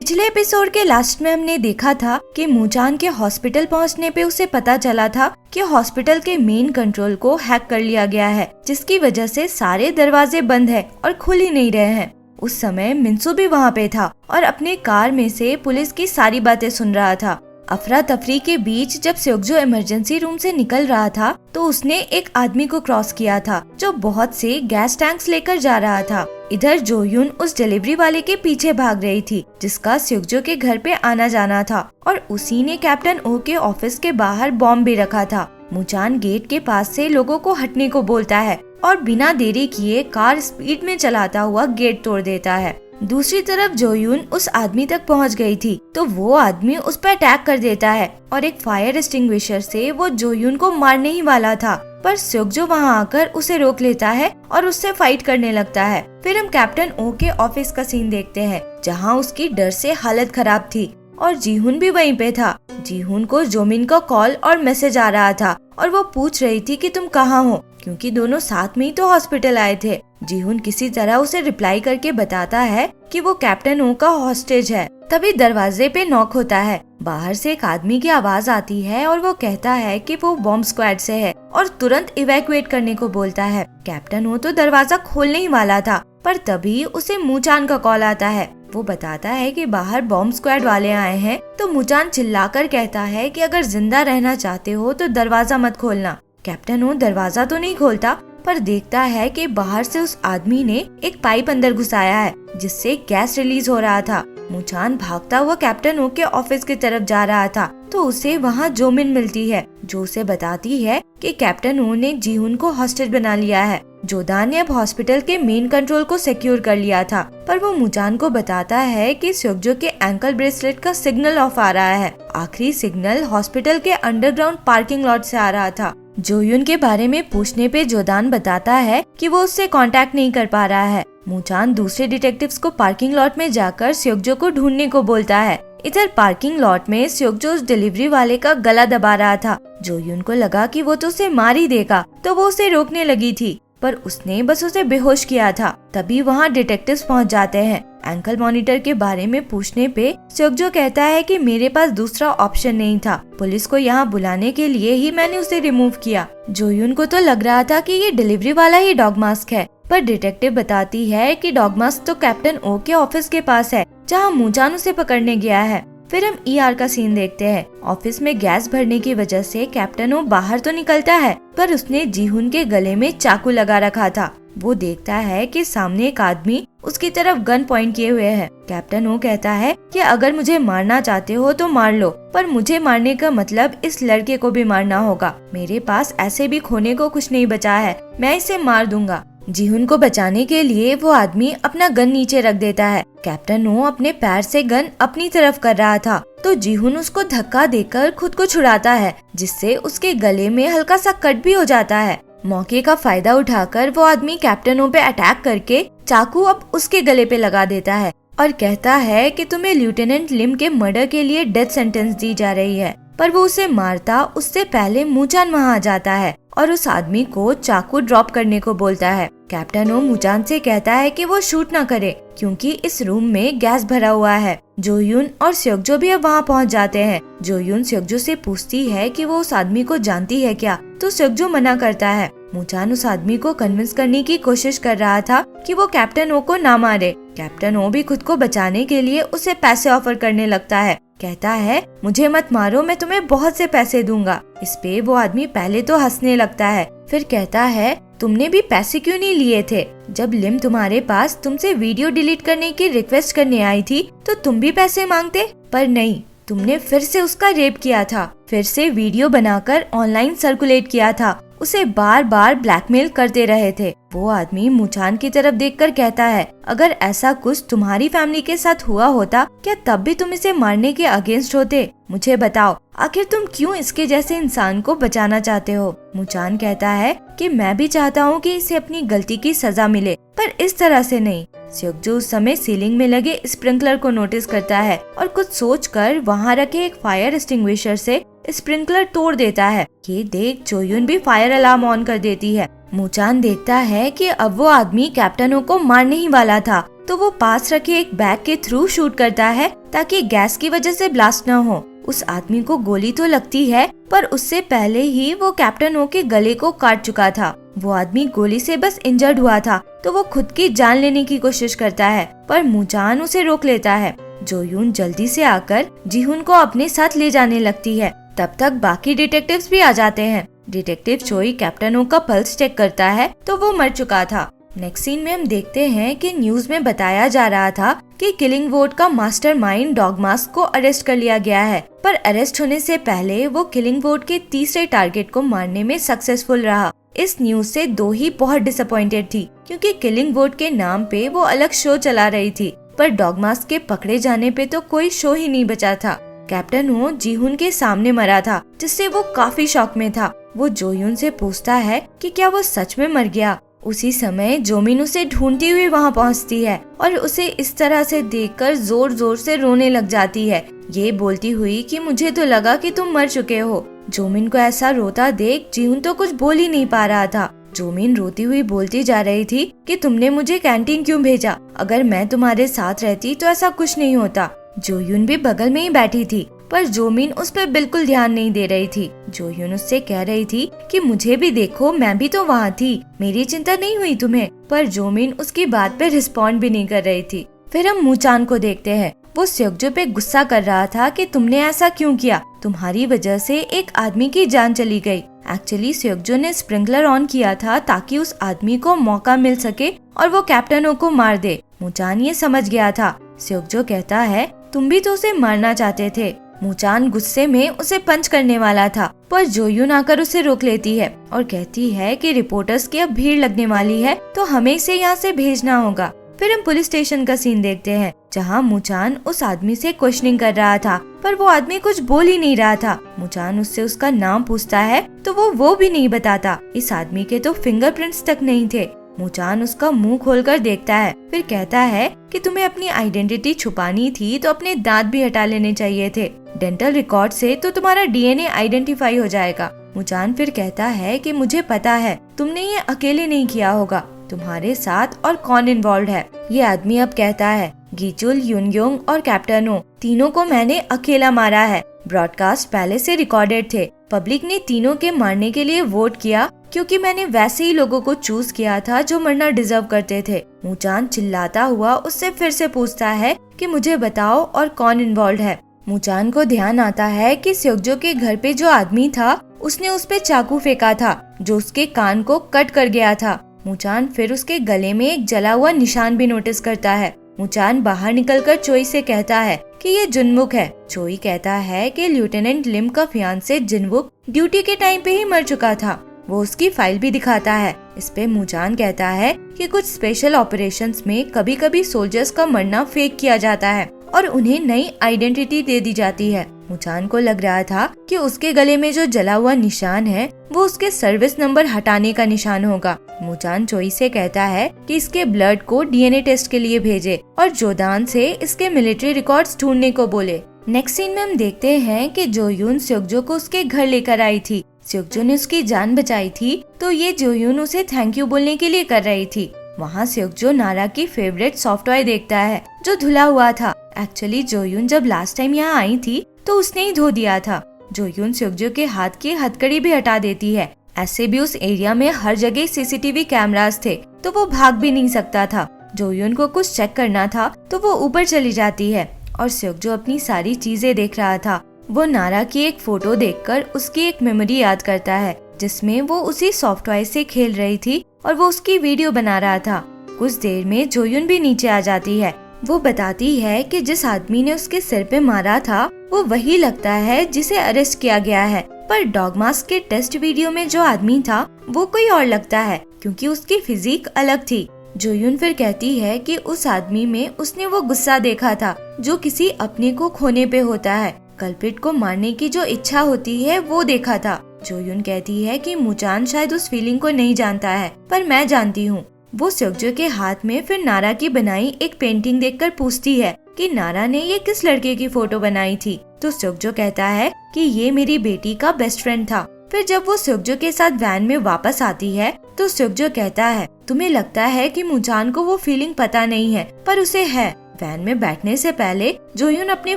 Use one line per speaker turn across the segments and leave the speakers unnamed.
पिछले एपिसोड के लास्ट में हमने देखा था कि मूचान के हॉस्पिटल पहुंचने पे उसे पता चला था कि हॉस्पिटल के मेन कंट्रोल को हैक कर लिया गया है, जिसकी वजह से सारे दरवाजे बंद हैं और खुल ही नहीं रहे हैं। उस समय मिंसू भी वहाँ पे था और अपने कार में से पुलिस की सारी बातें सुन रहा था। अफरा तफरी के बीच जब सेओक्जो इमरजेंसी रूम से निकल रहा था तो उसने एक आदमी को क्रॉस किया था जो बहुत से गैस टैंक्स लेकर जा रहा था। इधर जोयुन उस डिलीवरी वाले के पीछे भाग रही थी जिसका सेओक्जो के घर पे आना जाना था और उसी ने कैप्टन ओ के ऑफिस के बाहर बॉम्ब भी रखा था। मूचान गेट के पास से लोगों को हटने को बोलता है और बिना देरी किए कार स्पीड में चलाता हुआ गेट तोड़ देता है। दूसरी तरफ जोयुन उस आदमी तक पहुंच गई थी तो वो आदमी उस पर अटैक कर देता है और एक फायर एक्सटिंग्विशर से वो जोयुन को मारने ही वाला था, पर सेओक्जो वहां आकर उसे रोक लेता है और उससे फाइट करने लगता है। फिर हम कैप्टन ओ के ऑफिस का सीन देखते हैं जहां उसकी डर से हालत खराब थी और जीहुन भी वहीं पे था। जीहुन को जोमिन का कॉल और मैसेज आ रहा था और वो पूछ रही थी कि तुम कहाँ हो, क्योंकि दोनों साथ में ही तो हॉस्पिटल आए थे। जीहुन किसी तरह उसे रिप्लाई करके बताता है कि वो कैप्टन ओ का हॉस्टेज है। तभी दरवाजे पे नॉक होता है। बाहर से एक आदमी की आवाज आती है और वो कहता है कि वो बॉम्ब स्क्वाड से है और तुरंत इवैक्यूएट करने को बोलता है। कैप्टन ओ तो दरवाजा खोलने ही वाला था, पर तभी उसे मूचान का कॉल आता है। वो बताता है कि बाहर बॉम्ब स्क्वाड वाले आए हैं, तो मूचान चिल्लाकर कहता है कि अगर जिंदा रहना चाहते हो तो दरवाजा मत खोलना। कैप्टन ओ दरवाजा तो नहीं खोलता, पर देखता है कि बाहर से उस आदमी ने एक पाइप अंदर घुसाया है जिससे गैस रिलीज हो रहा था। मूचान भागता हुआ कैप्टन ओ के ऑफिस की तरफ जा रहा था तो उसे वहाँ जोमिन मिलती है जो उसे बताती है कि कैप्टन ओ ने जीहुन को हॉस्टेज बना लिया है। जोदान ने अब हॉस्पिटल के मेन कंट्रोल को सिक्योर कर लिया था, पर वो मूचान को बताता है कि सेओक्जो के एंकल ब्रेसलेट का सिग्नल ऑफ आ रहा है। आखिरी सिग्नल हॉस्पिटल के अंडरग्राउंड पार्किंग लॉट से आ रहा था। जोयुन के बारे में पूछने पे जोदान बताता है कि वो उससे कांटेक्ट नहीं कर पा रहा है। मूचान दूसरे डिटेक्टिव्स को पार्किंग लॉट में जाकर सेओक्जो को ढूंढने को बोलता है। इधर पार्किंग लॉट में सेओक्जो उस डिलीवरी वाले का गला दबा रहा था। जोयुन को लगा कि वो तो उसे मार ही देगा, तो वो उसे रोकने लगी थी, पर उसने बस उसे बेहोश किया था। तभी वहाँ डिटेक्टिव्स पहुँच जाते हैं। एंकल मॉनिटर के बारे में पूछने पे सेओक्जो कहता है कि मेरे पास दूसरा ऑप्शन नहीं था, पुलिस को यहाँ बुलाने के लिए ही मैंने उसे रिमूव किया। जोयुन को तो लग रहा था कि ये डिलीवरी वाला ही डॉग मास्क है, पर डिटेक्टिव बताती है कि डॉग मास्क तो कैप्टन ओ के ऑफिस के पास है जहाँ मूचान उसे पकड़ने गया है। फिर हम ईआर का सीन देखते हैं। ऑफिस में गैस भरने की वजह से कैप्टन ओ बाहर तो निकलता है, पर उसने जीहुन के गले में चाकू लगा रखा था। वो देखता है कि सामने एक आदमी उसकी तरफ गन पॉइंट किए हुए है। कैप्टन ओ कहता है कि अगर मुझे मारना चाहते हो तो मार लो, पर मुझे मारने का मतलब इस लड़के को भी मारना होगा। मेरे पास ऐसे भी खोने को कुछ नहीं बचा है, मैं इसे मार दूंगा। जीहुन को बचाने के लिए वो आदमी अपना गन नीचे रख देता है। कैप्टन ओ अपने पैर से गन अपनी तरफ कर रहा था तो जीहुन उसको धक्का देकर खुद को छुड़ाता है, जिससे उसके गले में हल्का सा कट भी हो जाता है। मौके का फायदा उठाकर वो आदमी कैप्टन ओ पे अटैक करके चाकू अब उसके गले पे लगा देता है और कहता है कि तुम्हें लेफ्टिनेंट लिम के मर्डर के लिए डेथ सेंटेंस दी जा रही है। पर वो उसे मारता उससे पहले मूचान वहाँ आ जाता है और उस आदमी को चाकू ड्रॉप करने को बोलता है। कैप्टन ओ मूचान से कहता है कि वो शूट न करे क्योंकि इस रूम में गैस भरा हुआ है। जोयुन और सेओक्जो भी अब वहाँ पहुँच जाते हैं। जोयुन सेओक्जो से पूछती है कि वो उस आदमी को जानती है क्या, तो सेओक्जो मना करता है। मूचान उस आदमी को कन्विंस करने की कोशिश कर रहा था कि वो कैप्टन ओ को ना मारे। कैप्टन ओ भी खुद को बचाने के लिए उसे पैसे ऑफर करने लगता है। कहता है मुझे मत मारो, मैं तुम्हें बहुत से पैसे दूंगा। इस पे वो आदमी पहले तो हंसने लगता है, फिर कहता है तुमने भी पैसे क्यों नहीं लिए थे? जब लिम तुम्हारे पास तुमसे वीडियो डिलीट करने की रिक्वेस्ट करने आई थी तो तुम भी पैसे मांगते, पर नहीं, तुमने फिर से उसका रेप किया था, फिर से वीडियो बनाकर ऑनलाइन सर्कुलेट किया था, उसे बार बार ब्लैकमेल करते रहे थे। वो आदमी मूचान की तरफ देखकर कहता है अगर ऐसा कुछ तुम्हारी फैमिली के साथ हुआ होता क्या तब भी तुम इसे मारने के अगेंस्ट होते? मुझे बताओ आखिर तुम क्यों इसके जैसे इंसान को बचाना चाहते हो? मूचान कहता है कि मैं भी चाहता हूँ कि इसे अपनी गलती की सजा मिले, पर इस तरह से नहीं। सेओक्जो उस समय सीलिंग में लगे स्प्रिंकलर को नोटिस करता है और कुछ सोचकर वहाँ रखे एक फायर एक्सटिंग्विशर से स्प्रिंकलर तोड़ देता है। ये देख जोयुन भी फायर अलार्म ऑन कर देती है। मूचान देखता है कि अब वो आदमी कैप्टन ओ को मारने ही वाला था तो वो पास रखे एक बैग के थ्रू शूट करता है ताकि गैस की वजह से ब्लास्ट न हो। उस आदमी को गोली तो लगती है पर उससे पहले ही वो कैप्टन ओ के गले को काट चुका था। वो आदमी गोली से बस इंजर्ड हुआ था तो वो खुद की जान लेने की कोशिश करता है पर मुचान उसे रोक लेता है। जोयून जल्दी से आकर जीहुन को अपने साथ ले जाने लगती है। तब तक बाकी डिटेक्टिव्स भी आ जाते हैं। डिटेक्टिव चोई कैप्टन ओ का पल्स चेक करता है तो वो मर चुका था। नेक्स्ट सीन में हम देखते हैं कि न्यूज में बताया जा रहा था कि किलिंग वोट का मास्टरमाइंड डॉगमास्क को अरेस्ट कर लिया गया है, पर अरेस्ट होने से पहले वो किलिंग वोट के तीसरे टारगेट को मारने में सक्सेसफुल रहा। इस न्यूज से दो ही बहुत डिसअपॉइंटेड थी क्योंकि किलिंग वोट के नाम पे वो अलग शो चला रही थी, पर डॉगमास्क के पकड़े जाने पे तो कोई शो ही नहीं बचा था। कैप्टन हो जीहुन के सामने मरा था जिससे वो काफी शॉक में था। वो जोयून से पूछता है कि क्या वो सच में मर गया। उसी समय जोमिन उसे ढूंढती हुई वहां पहुंचती है और उसे इस तरह से देखकर जोर जोर से रोने लग जाती है, ये बोलती हुई कि मुझे तो लगा कि तुम मर चुके हो। जोमिन को ऐसा रोता देख जीहुन तो कुछ बोल ही नहीं पा रहा था। जोमिन रोती हुई बोलती जा रही थी कि तुमने मुझे कैंटीन क्यों भेजा, अगर मैं तुम्हारे साथ रहती तो ऐसा कुछ नहीं होता। जोयुन भी बगल में ही बैठी थी पर जोमिन उस पर बिल्कुल ध्यान नहीं दे रही थी। जोयुन उससे कह रही थी कि मुझे भी देखो, मैं भी तो वहाँ थी, मेरी चिंता नहीं हुई तुम्हें, पर जोमिन उसकी बात पे रिस्पॉन्ड भी नहीं कर रही थी। फिर हम मुचान को देखते हैं। वो स्योकजो पे गुस्सा कर रहा था कि तुमने ऐसा क्यों किया, तुम्हारी वजह से एक आदमी की जान चली गई। एक्चुअली स्योकजो ने स्प्रिंकलर ऑन किया था ताकि उस आदमी को मौका मिल सके और वो कैप्टनों को मार दे। मुचान ये समझ गया था। स्योकजो कहता है तुम भी तो उसे मारना चाहते थे। मुचान गुस्से में उसे पंच करने वाला था पर जोयुन आकर उसे रोक लेती है और कहती है कि रिपोर्टर्स की अब भीड़ लगने वाली है तो हमें इसे यहाँ से भेजना होगा। फिर हम पुलिस स्टेशन का सीन देखते हैं जहाँ मुचान उस आदमी से क्वेश्चनिंग कर रहा था पर वो आदमी कुछ बोल ही नहीं रहा था। मुचान उससे उसका नाम पूछता है तो वो भी नहीं बताता। इस आदमी के तो फिंगरप्रिंट्स तक नहीं थे। मुचान उसका मुंह खोलकर देखता है, फिर कहता है कि तुम्हें अपनी आइडेंटिटी छुपानी थी तो अपने दांत भी हटा लेने चाहिए थे। डेंटल रिकॉर्ड से तो तुम्हारा डीएनए आइडेंटिफाई हो जाएगा। मुचान फिर कहता है कि मुझे पता है तुमने ये अकेले नहीं किया होगा, तुम्हारे साथ और कौन इन्वॉल्व है। ये आदमी अब कहता है गीचुल, युनयोंग और कैप्टन हो, तीनों को मैंने अकेला मारा है। ब्रॉडकास्ट पहले से रिकॉर्डेड थे। पब्लिक ने तीनों के मारने के लिए वोट किया क्योंकि मैंने वैसे ही लोगों को चूज किया था जो मरना डिजर्व करते थे। मुचान चिल्लाता हुआ उससे फिर से पूछता है कि मुझे बताओ और कौन इन्वॉल्व है। मुचान को ध्यान आता है कि स्योकजो के घर पे जो आदमी था उसने उस पे चाकू फेंका था जो उसके कान को कट कर गया था। मुचान फिर उसके गले में एक जला हुआ निशान भी नोटिस करता है। मुचान बाहर निकलकर चोई से कहता है कि ये जुनवुक है। चोई कहता है कि लेफ्टिनेंट लिम का फियांसे जिनवुक ड्यूटी के टाइम पे ही मर चुका था। वो उसकी फाइल भी दिखाता है। इस पे मुचान कहता है कि कुछ स्पेशल ऑपरेशंस में कभी कभी सोल्जर्स का मरना फेक किया जाता है और उन्हें नई आइडेंटिटी दे दी जाती है। मुचान को लग रहा था कि उसके गले में जो जला हुआ निशान है वो उसके सर्विस नंबर हटाने का निशान होगा। मुचान चोई से कहता है कि इसके ब्लड को डीएनए टेस्ट के लिए भेजे और जोदान से इसके मिलिट्री रिकॉर्ड्स ढूंढने को बोले। नेक्स्ट सीन में हम देखते हैं कि जोयुन स्योकजो को उसके घर लेकर आई थी। स्योकजो ने उसकी जान बचाई थी तो ये जोयुन उसे थैंक यू बोलने के लिए कर रही थी। वहाँ स्योकजो नारा की फेवरेट सॉफ्ट टॉय देखता है जो धुला हुआ था। एक्चुअली जोयुन जब लास्ट टाइम यहाँ आई थी तो उसने ही धो दिया था। जोयुन स्योकजो के हाथ की हथकड़ी भी हटा देती है। ऐसे भी उस एरिया में हर जगह सीसीटीवी कैमरास थे तो वो भाग भी नहीं सकता था। जोयुन को कुछ चेक करना था तो वो ऊपर चली जाती है और स्योकजो अपनी सारी चीजें देख रहा था। वो नारा की एक फोटो देखकर उसकी एक मेमोरी याद करता है जिसमें वो उसी सॉफ्ट टॉय से खेल रही थी और वो उसकी वीडियो बना रहा था। कुछ देर में जोयुन भी नीचे आ जाती है। वो बताती है कि जिस आदमी ने उसके सिर पे मारा था वो वही लगता है जिसे अरेस्ट किया गया है, पर डॉगमास्क के टेस्ट वीडियो में जो आदमी था वो कोई और लगता है क्योंकि उसकी फिजिक अलग थी। जोयुन फिर कहती है कि उस आदमी में उसने वो गुस्सा देखा था जो किसी अपने को खोने पे होता है। कल्प्रिट को मारने की जो इच्छा होती है वो देखा था। जोयुन कहती है कि मुचान शायद उस फीलिंग को नहीं जानता है पर मैं जानती हूँ। वो स्योकजो के हाथ में फिर नारा की बनाई एक पेंटिंग देखकर पूछती है कि नारा ने ये किस लड़के की फोटो बनाई थी। तो स्योकजो कहता है कि ये मेरी बेटी का बेस्ट फ्रेंड था। फिर जब वो स्योकजो के साथ वैन में वापस आती है तो स्योकजो कहता है तुम्हें लगता है कि मुजान को वो फीलिंग पता नहीं है, पर उसे है। वैन में बैठने से पहले जोयुन अपने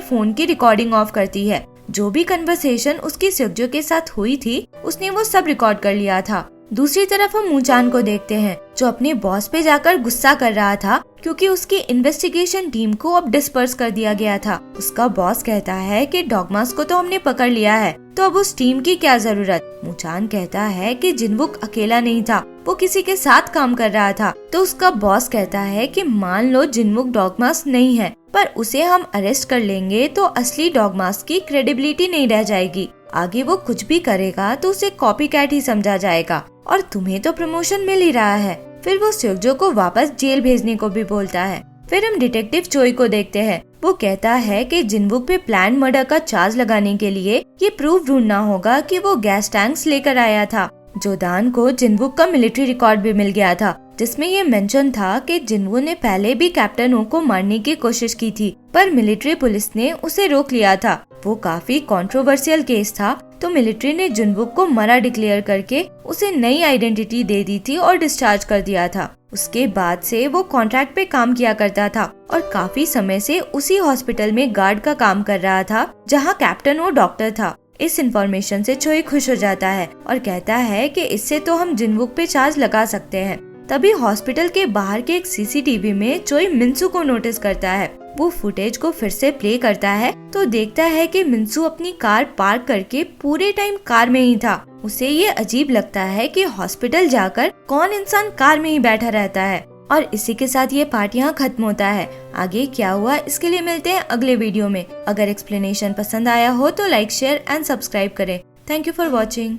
फोन की रिकॉर्डिंग ऑफ करती है। जो भी कन्वर्सेशन उसकी सेokjo के साथ हुई थी, उसने वो सब रिकॉर्ड कर लिया था। दूसरी तरफ हम मुजान को देखते हैं, जो अपने बॉस पे जाकर गुस्सा कर रहा था क्योंकि उसकी इन्वेस्टिगेशन टीम को अब डिस्पर्स कर दिया गया था। उसका बॉस कहता है कि डॉगमास को तो हमने पकड़ लिया है, तो अब उस टीम की क्या जरूरत। मुजान कहता है कि जिनवुक अकेला नहीं था, वो किसी के साथ काम कर रहा था। तो उसका बॉस कहता है कि मान लो जिनवुक डॉगमास नहीं है, पर उसे हम अरेस्ट कर लेंगे तो असली डॉगमास की क्रेडिबिलिटी नहीं रह जाएगी। आगे वो कुछ भी करेगा तो उसे कॉपीकैट ही समझा जाएगा, और तुम्हें तो प्रमोशन मिल ही रहा है। फिर वो सेokjo को वापस जेल भेजने को भी बोलता है। फिर हम डिटेक्टिव चोई को देखते हैं। वो कहता है कि जिनवुक पे प्लान मर्डर का चार्ज लगाने के लिए ये प्रूफ ढूंढना होगा कि वो गैस टैंक्स लेकर आया था। जोदान को जिनवुक का मिलिट्री रिकॉर्ड भी मिल गया था, जिसमें ये मेंशन था कि जिनवुक ने पहले भी कैप्टन हो को मारने की कोशिश की थी, पर मिलिट्री पुलिस ने उसे रोक लिया था। वो काफी कंट्रोवर्शियल केस था, तो मिलिट्री ने जिनवुक को मरा डिक्लेयर करके उसे नई आइडेंटिटी दे दी थी और डिस्चार्ज कर दिया था। उसके बाद से वो कॉन्ट्रैक्ट पे काम किया करता था और काफी समय से उसी हॉस्पिटल में गार्ड का काम कर रहा था जहाँ कैप्टन वो डॉक्टर था। इस इन्फॉर्मेशन से चोई खुश हो जाता है और कहता है कि इससे तो हम जिनवुक पे चार्ज लगा सकते हैं। तभी हॉस्पिटल के बाहर के एक सीसीटीवी में चोई मिन्सू को नोटिस करता है। वो फुटेज को फिर से प्ले करता है तो देखता है कि मिन्सू अपनी कार पार्क करके पूरे टाइम कार में ही था। उसे ये अजीब लगता है कि हॉस्पिटल जाकर कौन इंसान कार में ही बैठा रहता है। और इसी के साथ ये पार्ट यहाँ खत्म होता है। आगे क्या हुआ इसके लिए मिलते हैं अगले वीडियो में। अगर एक्सप्लेनेशन पसंद आया हो तो लाइक, शेयर एंड सब्सक्राइब करें। Thank you for watching.